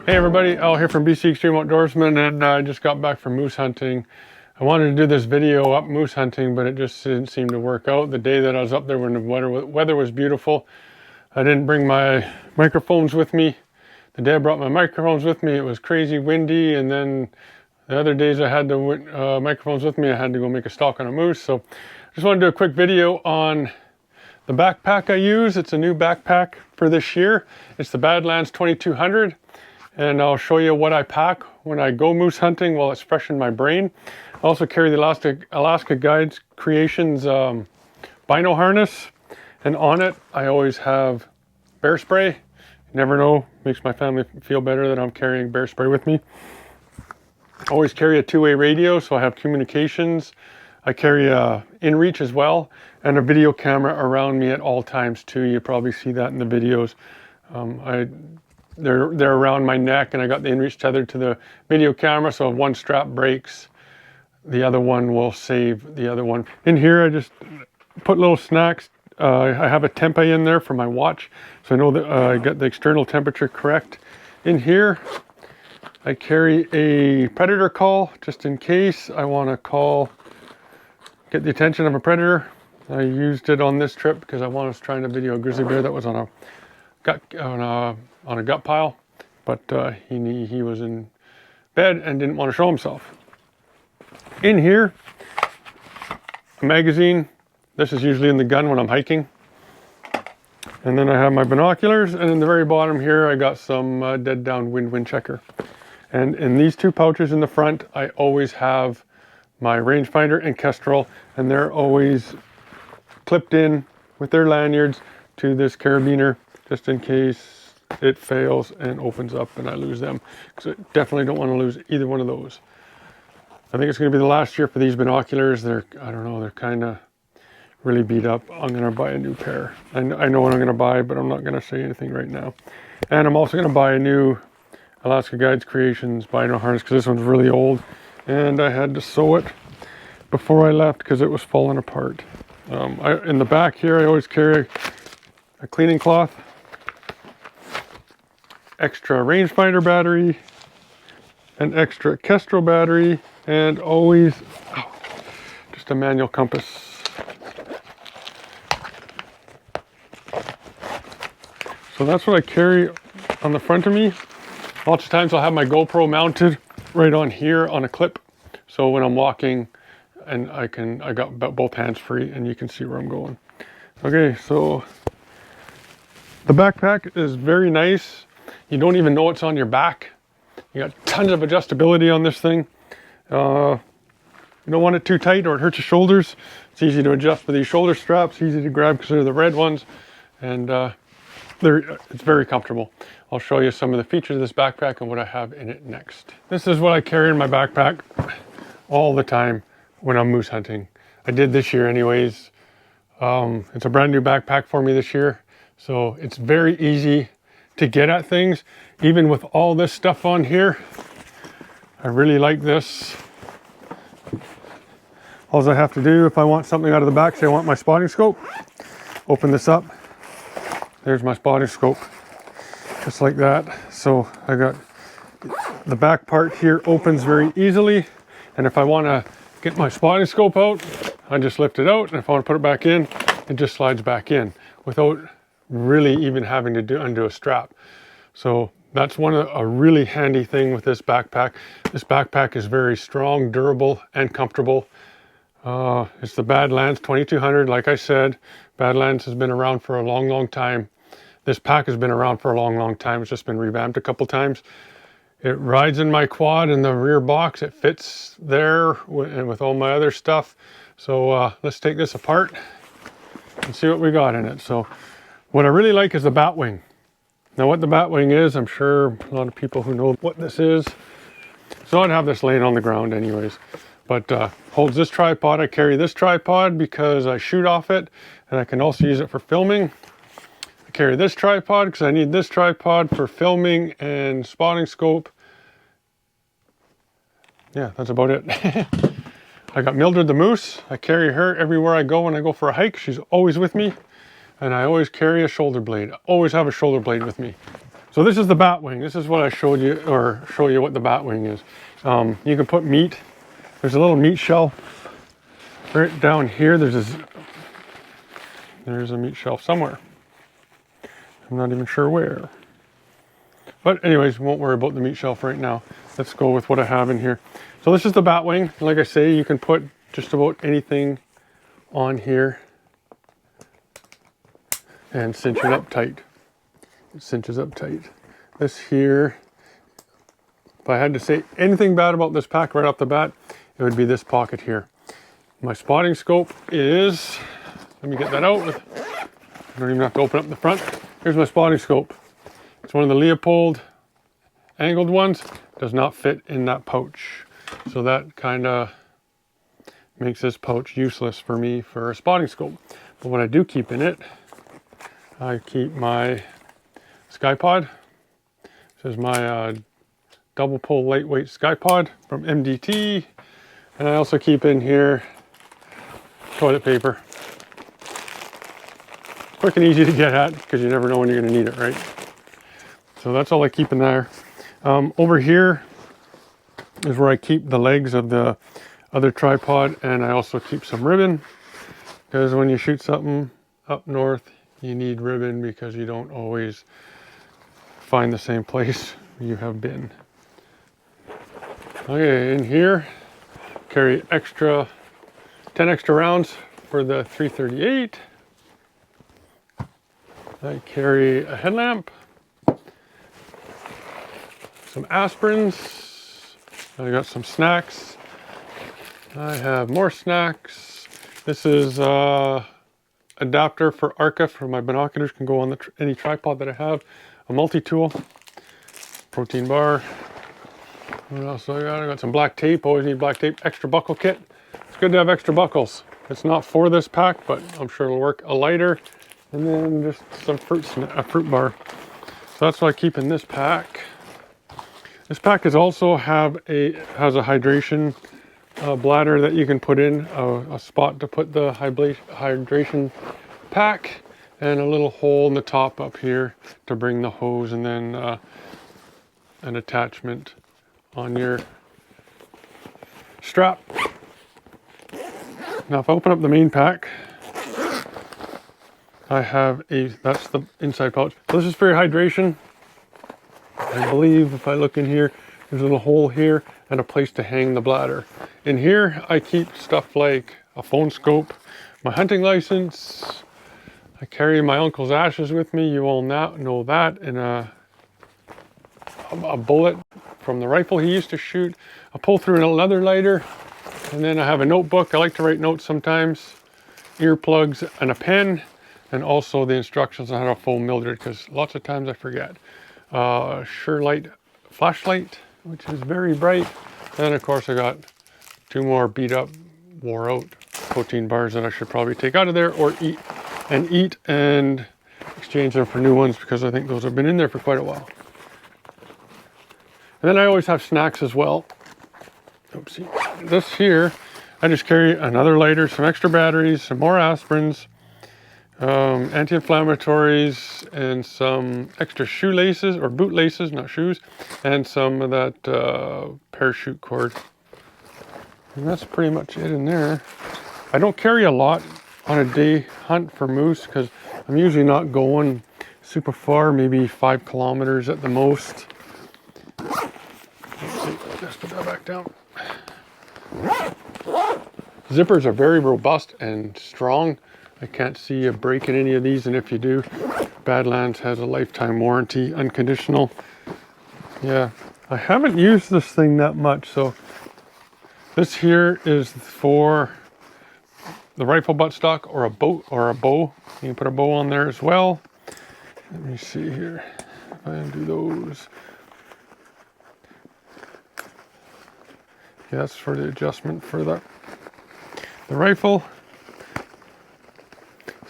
Hey everybody, Al here from BC Extreme Outdoorsman, and I just got back from moose hunting. I wanted to do this video up moose hunting, but it just didn't seem to work out. The day that I was up there when the weather was beautiful, I didn't bring my microphones with me. The day I brought my microphones with me, it was crazy windy, and then the other days I had the microphones with me, I had to go make a stalk on a moose. So I just want to do a quick video on the backpack I use. It's a new backpack for this year. It's the Badlands 2200. And I'll show you what I pack when I go moose hunting while it's fresh in my brain. I also carry the Alaska Guides Creations bino harness, and on it I always have bear spray. You never know, makes my family feel better that I'm carrying bear spray with me. I always carry a two-way radio, so I have communications. I carry a inReach as well, and a video camera around me at all times too. You probably see that in the videos. They're around my neck, and I got the inReach tethered to the video camera, so if one strap breaks, the other one will save the other one. In here I just put little snacks. I have a tempeh in there for my watch, so I know that I get the external temperature correct. In here I carry a predator call, just in case I want to get the attention of a predator. I used it on this trip because I was trying to video a grizzly bear that was on a gut pile, but he was in bed and didn't want to show himself. In here, a magazine. This is usually in the gun when I'm hiking. And then I have my binoculars, and in the very bottom here I got some dead down wind checker. And in these two pouches in the front, I always have my rangefinder and kestrel, and they're always clipped in with their lanyards to this carabiner, just in case it fails and opens up and I lose them, because I definitely don't want to lose either one of those. I think it's going to be the last year for these binoculars. I don't know, they're kind of really beat up. I'm going to buy a new pair. I know what I'm going to buy, but I'm not going to say anything right now. And I'm also going to buy a new Alaska Guides Creations bino harness, because this one's really old and I had to sew it before I left because it was falling apart. In the back here I always carry a cleaning cloth, extra rangefinder battery, an extra kestrel battery, and always just a manual compass. So that's what I carry on the front of me. Lots of times I'll have my GoPro mounted right on here on a clip, so when I'm walking, and I got both hands free and you can see where I'm going. Okay, so the backpack is very nice. You don't even know it's on your back. You got tons of adjustability on this thing. You don't want it too tight or it hurts your shoulders. It's easy to adjust with these shoulder straps, easy to grab because they're the red ones, and it's very comfortable. I'll show you some of the features of this backpack and what I have in it next. This is what I carry in my backpack all the time when I'm moose hunting. I did this year anyways. It's a brand new backpack for me this year, so it's very easy to get at things, even with all this stuff on here. I really like this. All I have to do if I want something out of the back, say I want my spotting scope, open this up. There's my spotting scope, just like that. So I got the back part here opens very easily, and if I want to get my spotting scope out, I just lift it out, and if I want to put it back in, it just slides back in without really even having to undo a strap. So that's a really handy thing with this backpack. This backpack is very strong, durable, and comfortable. It's the Badlands 2200. Like I said, Badlands has been around for a long time. This pack has been around for a long time. It's just been revamped a couple times. It rides in my quad in the rear box. It fits there and with all my other stuff. So let's take this apart and see what we got in it. So what I really like is the bat wing. Now what the bat wing is, I'm sure a lot of people who know what this is. So I'd have this laying on the ground anyways. But holds this tripod. I carry this tripod because I shoot off it, and I can also use it for filming. I carry this tripod because I need this tripod for filming and spotting scope. Yeah, that's about it. I got Mildred the moose. I carry her everywhere I go when I go for a hike. She's always with me. And I always carry a shoulder blade. I always have a shoulder blade with me. So this is the bat wing. This is what I showed you, or show you what the bat wing is. You can put meat. There's a little meat shelf right down here. There's a meat shelf somewhere. I'm not even sure where. But anyways, we won't worry about the meat shelf right now. Let's go with what I have in here. So this is the bat wing. Like I say, you can put just about anything on here and cinch it up tight. It cinches up tight. This here, if I had to say anything bad about this pack right off the bat, it would be this pocket here. My spotting scope is, let me get that out. I don't even have to open up the front. Here's my spotting scope. It's one of the Leopold angled ones. Does not fit in that pouch. So that kind of makes this pouch useless for me for a spotting scope. But what I do keep in it, I keep my SkyPod. This is my double pull lightweight SkyPod from MDT. And I also keep in here toilet paper. Quick and easy to get at because you never know when you're going to need it, right? So that's all I keep in there. Over here is where I keep the legs of the other tripod, and I also keep some ribbon because when you shoot something up north, you need ribbon because you don't always find the same place you have been. Okay, in here, carry 10 extra rounds for the 338. I carry a headlamp, some aspirins, I got some snacks, I have more snacks. This is adapter for Arca for my binoculars, can go on any tripod that I have. A multi-tool, protein bar. What else do I got? I got some black tape, always need black tape. Extra buckle kit. It's good to have extra buckles. It's not for this pack, but I'm sure it'll work. A lighter, and then just some a fruit bar. So that's what I keep in this pack. This pack has also has a hydration bladder that you can put in, a spot to put the hydration pack, and a little hole in the top up here to bring the hose, and then an attachment on your strap. Now if I open up the main pack, I have that's the inside pouch. So this is for your hydration. I believe if I look in here, there's a little hole here and a place to hang the bladder. In here, I keep stuff like a phone scope, my hunting license. I carry my uncle's ashes with me. You all now know that, and a bullet from the rifle he used to shoot. I pull through a leather lighter, and then I have a notebook. I like to write notes sometimes, earplugs, and a pen, and also the instructions on how to foam Mildred, because lots of times I forget. Surelight flashlight, which is very bright. And of course I got 2 more beat up, wore out protein bars that I should probably take out of there or eat and exchange them for new ones, because I think those have been in there for quite a while. And then I always have snacks as well. Oopsie. This here, I just carry another lighter, some extra batteries, some more aspirins, anti-inflammatories, and some extra shoelaces or boot laces, not shoes, and some of that parachute cord. And that's pretty much it in there. I don't carry a lot on a day hunt for moose because I'm usually not going super far, maybe 5 kilometers at the most. Let's put that back down. Zippers are very robust and strong. I can't see you breaking any of these, and if you do, Badlands has a lifetime warranty, unconditional. Yeah, I haven't used this thing that much, so this here is for the rifle buttstock or a bow. You can put a bow on there as well. Let me see here if I undo those. Yeah, that's for the adjustment for the rifle.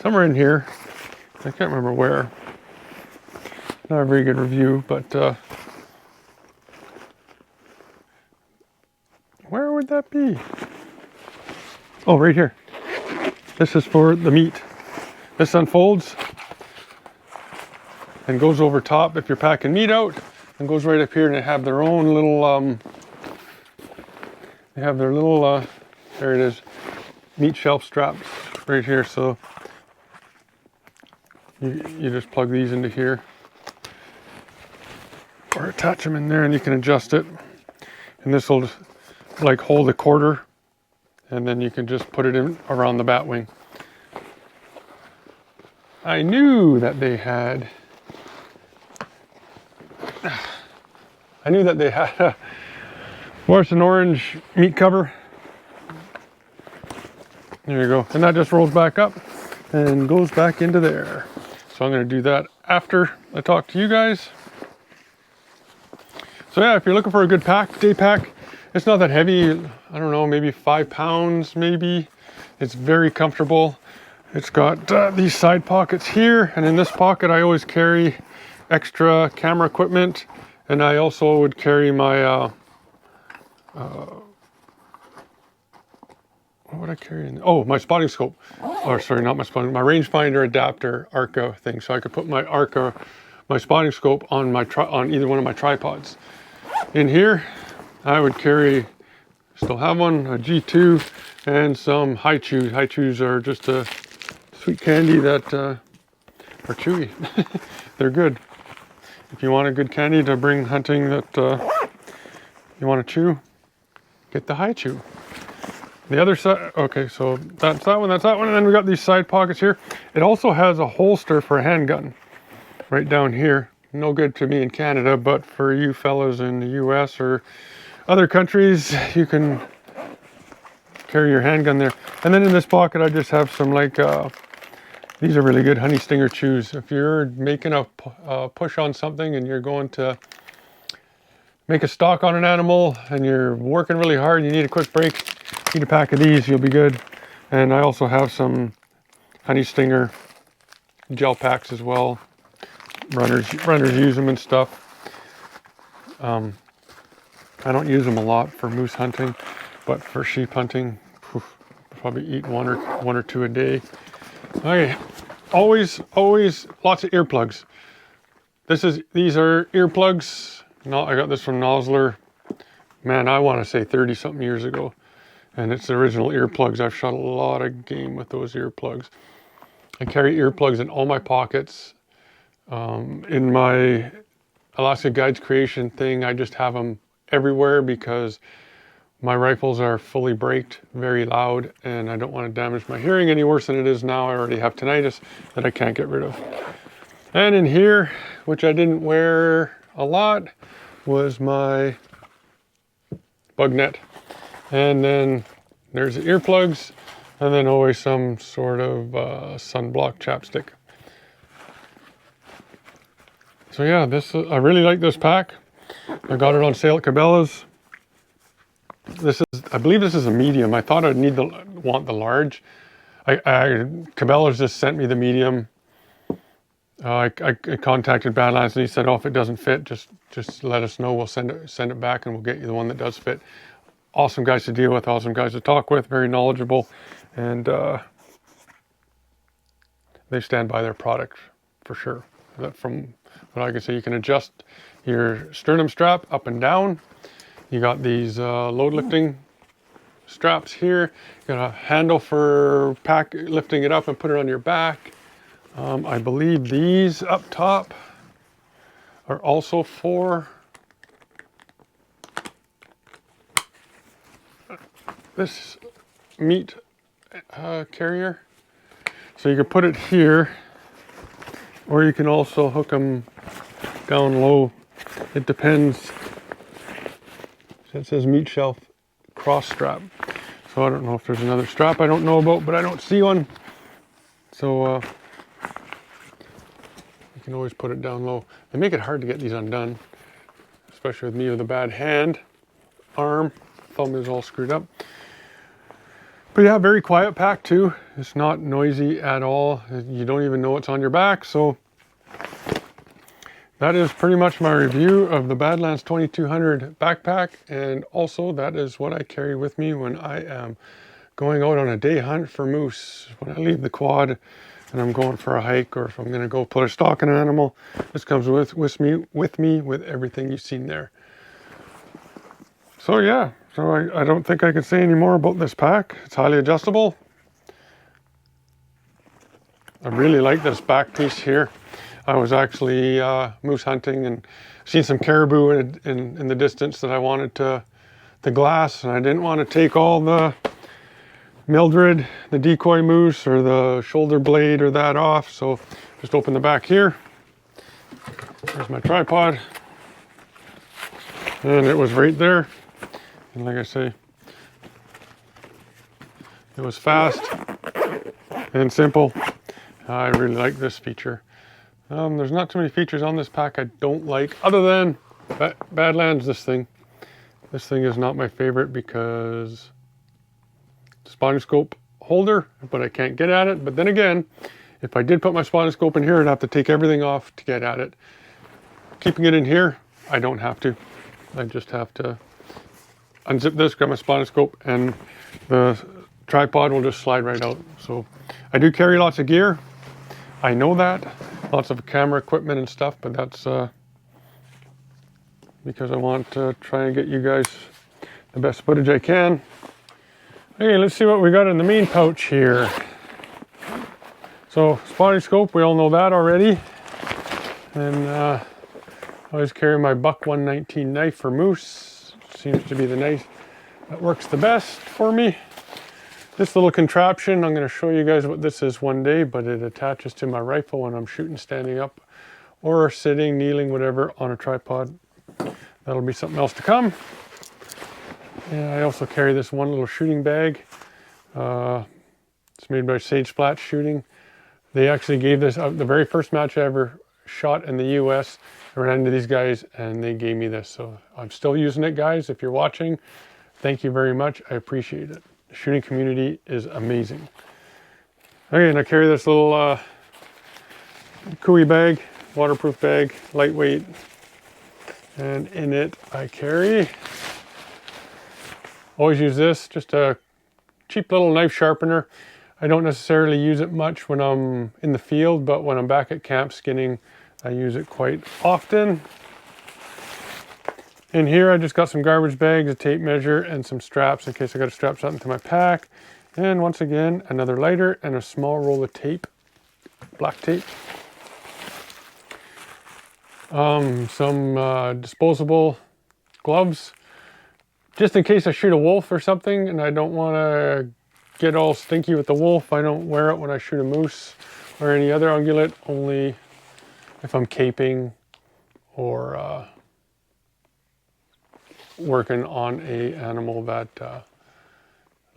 Somewhere in here, I can't remember where. Not a very good review, but where would that be? Oh, right here. This is for the meat. This unfolds. and goes over top if you're packing meat out, and goes right up here, and they have their own little, there it is, meat shelf straps right here. So you just plug these into here, or attach them in there, and you can adjust it. And this will like hold a quarter, and then you can just put it in around the bat wing. I knew that they had a Fluorescent orange meat cover. There you go. And that just rolls back up and goes back into there. So I'm going to do that after I talk to you guys. So yeah, if you're looking for a good pack, day pack, it's not that heavy. I don't know, maybe 5 pounds maybe. It's very comfortable. It's got these side pockets here, and in this pocket I always carry extra camera equipment, and I also would carry my what would I carry in? Oh, my spotting scope. Or sorry, not my spotting, my rangefinder adapter Arca thing, so I could put my Arca, my spotting scope on my on either one of my tripods. In here, I would carry, still have one, a G2, and some high chews. High chews are just a sweet candy that are chewy. They're good. If you want a good candy to bring hunting that you want to chew, get the high chew. The other side, okay, so that's that one, and then we got these side pockets here. It also has a holster for a handgun right down here. No good to me in Canada, but for you fellas in the US or other countries, you can carry your handgun there. And then in this pocket, I just have some like, these are really good honey stinger chews. If you're making a push on something and you're going to make a stalk on an animal and you're working really hard and you need a quick break, eat a pack of these, you'll be good. And I also have some honey stinger gel packs as well. Runners use them and stuff. I don't use them a lot for moose hunting, but for sheep hunting, probably eat one or two a day. Okay, always lots of earplugs. These are earplugs. No, I got this from Nosler. Man, I want to say 30 something years ago. And it's the original earplugs. I've shot a lot of game with those earplugs. I carry earplugs in all my pockets. In my Alaska Guides creation thing, I just have them everywhere because my rifles are fully braked, very loud, and I don't want to damage my hearing any worse than it is now. I already have tinnitus that I can't get rid of. And in here, which I didn't wear a lot, was my bug net. And then there's the earplugs, and then always some sort of sunblock chapstick. So yeah, I really like this pack. I got it on sale at Cabela's. I believe this is a medium. I thought I'd want the large. Cabela's just sent me the medium. I contacted Badlands and he said, "Oh, if it doesn't fit, just let us know. We'll send it back and we'll get you the one that does fit." Awesome guys to deal with, awesome guys to talk with, very knowledgeable, and they stand by their product for sure. From what I can say, you can adjust your sternum strap up and down. You got these load lifting straps here. You got a handle for lifting it up and put it on your back. I believe these up top are also for this meat carrier. So you can put it here, or you can also hook them down low. It depends. It says meat shelf cross strap. So I don't know if there's another strap I don't know about, but I don't see one. So you can always put it down low. They make it hard to get these undone, especially with me with a bad hand, arm, thumb is all screwed up. But yeah, very quiet pack too. It's not noisy at all. You don't even know what's on your back. So that is pretty much my review of the Badlands 2200 backpack. And also that is what I carry with me when I am going out on a day hunt for moose. When I leave the quad and I'm going for a hike, or if I'm going to go put a stock in an animal. This comes with me with everything you've seen there. So yeah, so I don't think I can say any more about this pack. It's highly adjustable. I really like this back piece here. I was actually moose hunting and seen some caribou in the distance that I wanted to glass, and I didn't want to take all the Mildred, the decoy moose, or the shoulder blade or that off, so just open the back here. There's my tripod, and it was right there. And like I say, it was fast and simple. I really like this feature. There's not too many features on this pack I don't like, other than Badlands. This thing is not my favorite because spotting scope holder, but I can't get at it. But then again, if I did put my spotting scope in here, I'd have to take everything off to get at it. Keeping it in here, I don't have to. I just have to unzip this, grab my spotting scope, and the tripod will just slide right out. So I do carry lots of gear. I know that. Lots of camera equipment and stuff, but that's because I want to try and get you guys the best footage I can. Okay, let's see what we got in the main pouch here. So spotting scope, we all know that already. And I always carry my Buck 119 knife for moose. Seems to be the knife that works the best for me. This little contraption, I'm going to show you guys what this is one day, but it attaches to my rifle when I'm shooting standing up or sitting, kneeling, whatever, on a tripod. That'll be something else to come. And I also carry this one little shooting bag. It's made by Sage Splat Shooting. They actually gave this out the very first match I ever shot in the US. I ran into these guys and they gave me this. So I'm still using it, guys. If you're watching, thank you very much. I appreciate it. The shooting community is amazing. Okay, and I carry this little Cooey bag, waterproof bag, lightweight. And in it I carry, always use this, just a cheap little knife sharpener. I don't necessarily use it much when I'm in the field, but when I'm back at camp skinning, I use it quite often. In here, I just got some garbage bags, a tape measure, and some straps in case I got to strap something to my pack. And once again, another lighter and a small roll of tape, black tape. Some disposable gloves, just in case I shoot a wolf or something and I don't want to get all stinky with the wolf. I don't wear it when I shoot a moose or any other ungulate, only if I'm caping or working on a animal that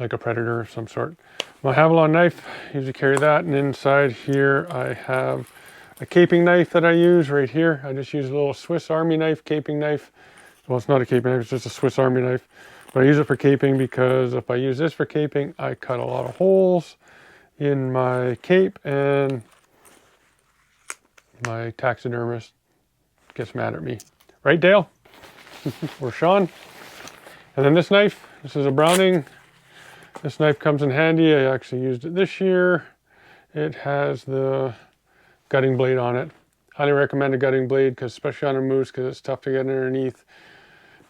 like a predator of some sort. My Havalon knife, usually carry that, and inside here I have a caping knife that I use right here. I just use a little Swiss Army knife, caping knife. Well, it's not a caping knife, it's just a Swiss Army knife. But I use it for caping because if I use this for caping, I cut a lot of holes in my cape and my taxidermist gets mad at me. Right, Dale? Or Sean? And then this knife, this is a Browning. This knife comes in handy. I actually used it this year. It has the gutting blade on it. Highly recommend a gutting blade, because especially on a moose, because it's tough to get underneath.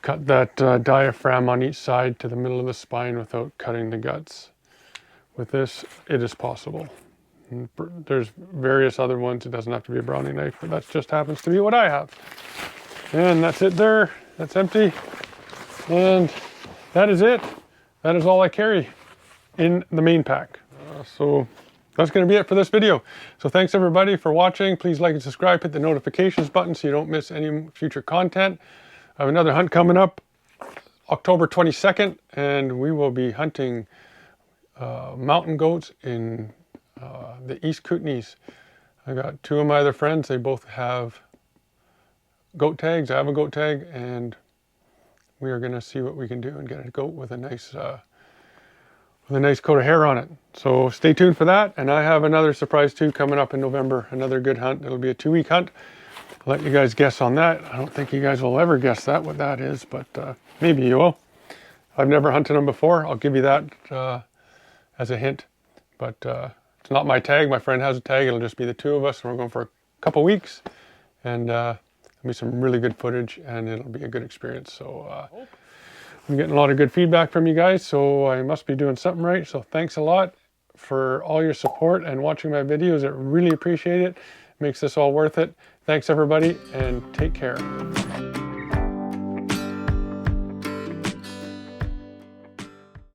Cut that diaphragm on each side to the middle of the spine without cutting the guts. With this, it is possible. And there's various other ones. It doesn't have to be a Browning knife, but that just happens to be what I have. And that's it there. That's empty. And that is it. That is all I carry in the main pack. So that's going to be it for this video. So thanks everybody for watching. Please like and subscribe. Hit the notifications button so you don't miss any future content. I have another hunt coming up October 22nd, and we will be hunting mountain goats in the East Kootenays. I got two of my other friends. They both have goat tags. I have a goat tag, and we are going to see what we can do and get a goat with a nice coat of hair on it. So stay tuned for that. And I have another surprise too coming up in November. Another good hunt. It'll be a 2-week hunt. I'll let you guys guess on that. I don't think you guys will ever guess that, what that is, but maybe you will. I've never hunted them before. I'll give you that as a hint. But it's It's not my tag. My friend has a tag. It'll just be the two of us, and we're going for a couple weeks, and there'll be some really good footage, and it'll be a good experience. So I'm getting a lot of good feedback from you guys, so I must be doing something right. So thanks a lot for all your support and watching my videos. I really appreciate it. Makes this all worth it. Thanks everybody, and take care.